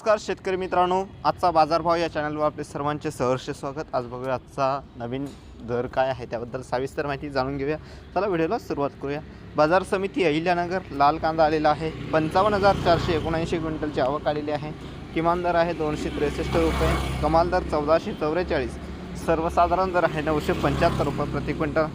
नमस्कार शेतकरी मित्रांनो, आजचा बाजारभाव या चॅनलवर आपले सर्वांचे सहर्ष स्वागत। आज बघूया आजचा नवीन दर काय आहे त्याबद्दल सविस्तर माहिती जाणून घेऊया। चला व्हिडिओला सुरुवात करूया। बाजार समिती अहिल्यानगर लाल कांदा आलेला आहे 55,479 क्विंटलची आवक आलेली आहे। किमान दर आहे 263 रुपये, कमाल दर 1444, सर्वसाधारण दर आहे 975 रुपये प्रति क्विंटल।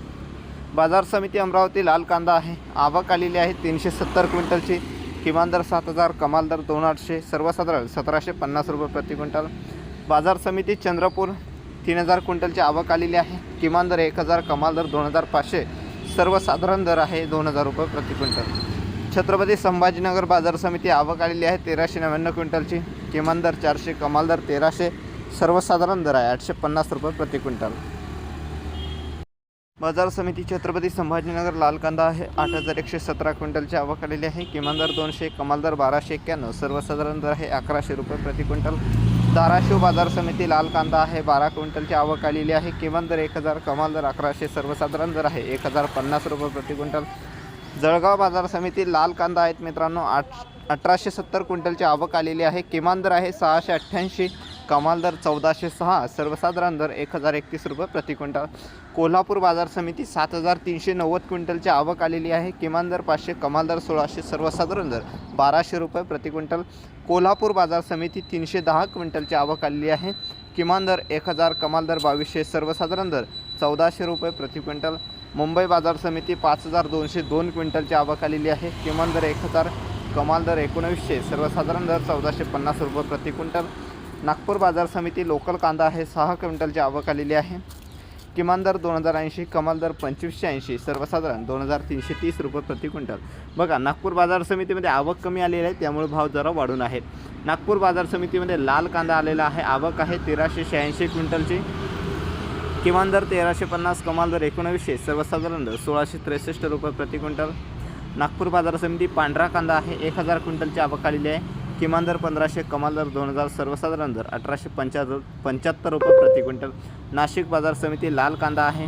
बाजार समिती अमरावती लाल कांदा आहे, आवक आलेली आहे 370 क्विंटलची, किमान दर 7,000, कमाल दर 2,800, सर्वसाधारण 1,750 रुपये प्रति क्विंटल। बाजार समिती चंद्रपूर 3,000 क्विंटलची आवक आलेली आहे, किमान दर 1,000, कमाल दर 2,500, सर्वसाधारण दर आहे 2,000 रुपये प्रति क्विंटल। छत्रपती संभाजीनगर बाजार समिती आवक आलेली आहे 1,399 क्विंटलची, किमान दर 400, कमाल दर 1,300, सर्वसाधारण दर आहे 850 रुपये प्रति क्विंटल। बाजार समिती छत्रपती संभाजीनगर लाल कांदा आहे 8,117 क्विंटलची आवक आलेली आहे, किमान दर 200, कमाल दर 1,291, सर्वसाधारण दर आहे 1100 रुपये प्रति क्विंटल। धाराशिव बाजार समिती लाल कांदा आहे 12 क्विंटलची आवक आलेली आहे, किमान दर 1,000, कमाल दर 1,100, सर्वसाधारण दर आहे 1,050 रुपये प्रति क्विंटल। जळगाव बाजार समिती लाल कांदा आहेत मित्रांनो 1,870 क्विंटलची आवक आलेली आहे, किमान दर आहे 688, कमाल दर 1,406, सर्वसाधारण दर 1,031 रुपये प्रति क्विंटल। कोल्हापूर बाजार समिती 7,390 क्विंटलची आवक आलेली आहे, किमान दर 500, कमाल दर 1,600, सर्वसाधारण दर 1,200 रुपये प्रति क्विंटल। कोल्हापूर बाजार समिती 310 क्विंटलची आवक आलेली आहे, किमान दर 1,000, कमाल दर 2,200, सर्वसाधारण दर 1,400 रुपये प्रति क्विंटल। मुंबई बाजार समिती 5,202 क्विंटलची आवक आलेली आहे, किमान दर 1,000, कमाल दर 1900, सर्वसाधारण दर 1,450 रुपये प्रति क्विंटल। नागपूर बाजार समिती लोकल कांदा आहे 6 क्विंटलची आवक आलेली आहे, किमान दर 2,080, कमाल दर 2,580, सर्वसाधारण 2,330 रुपये प्रति क्विंटल। बघा नागपूर बाजार समितीमध्ये आवक कमी आलेली आहे त्यामुळे भाव जरा वाढून आहेत। नागपूर बाजार समितीमध्ये लाल कांदा आलेला आहे, आवक आहे 1,386 क्विंटलची, किमान दर 1,350, कमाल दर 1900, सर्वसाधारण दर 1,663 रुपये प्रति क्विंटल। नागपूर बाजार समिती पांढरा कांदा आहे 1,000 क्विंटलची आवक आलेली आहे, किमान दर 1,500, कमाल दर 2,000, सर्वसाधारण दर 1,875 रुपये प्रति क्विंटल। नाशिक बाजार समिती लाल कांदा आहे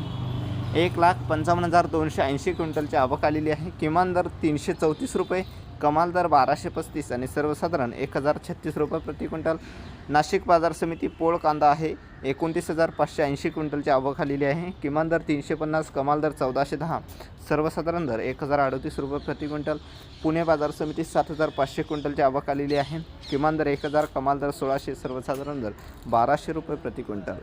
1,55,280 क्विंटलची आवक आलेली आहे, किमान दर 334 रुपये, कमाल दर 1,235 आणि सर्वसाधारण 1,036 रुपये प्रति क्विंटल। नाशिक बाजार समिती पोळ कांदा आहे 29,580 क्विंटलची आवक आलेली आहे, किमान दर 350, कमाल दर 1,410, सर्वसाधारण दर 1,038 रुपये प्रति क्विंटल। पुणे बाजार समिती 7,500 क्विंटलची आवक आलेली आहे, किमान दर 1,000, कमाल दर 1,600, सर्वसाधारण दर 1,200 रुपये प्रति क्विंटल।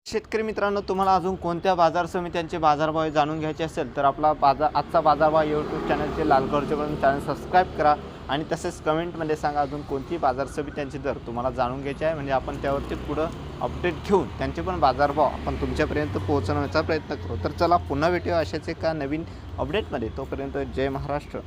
शेतकरी मित्रांनो, तुम्हाला अजून कोणत्या बाजार समित्यांचे बाजारभाव जाणून घ्यायचे असेल तर आपला आजचा बाजारभाव यूट्यूब चॅनलचे लालगडचे चॅनल सबस्क्राईब करा आणि तसेच कमेंटमध्ये सांगा अजून कोणती बाजार समित्यांचे दर तुम्हाला जाणून घ्यायचे आहे, म्हणजे आपण त्यावरती पुढं अपडेट घेऊन त्यांचे पण बाजारभाव आपण तुमच्यापर्यंत पोहोचवण्याचा प्रयत्न करू। तर चला पुन्हा भेटूया अशाच एका नवीन अपडेटमध्ये, तोपर्यंत जय महाराष्ट्र।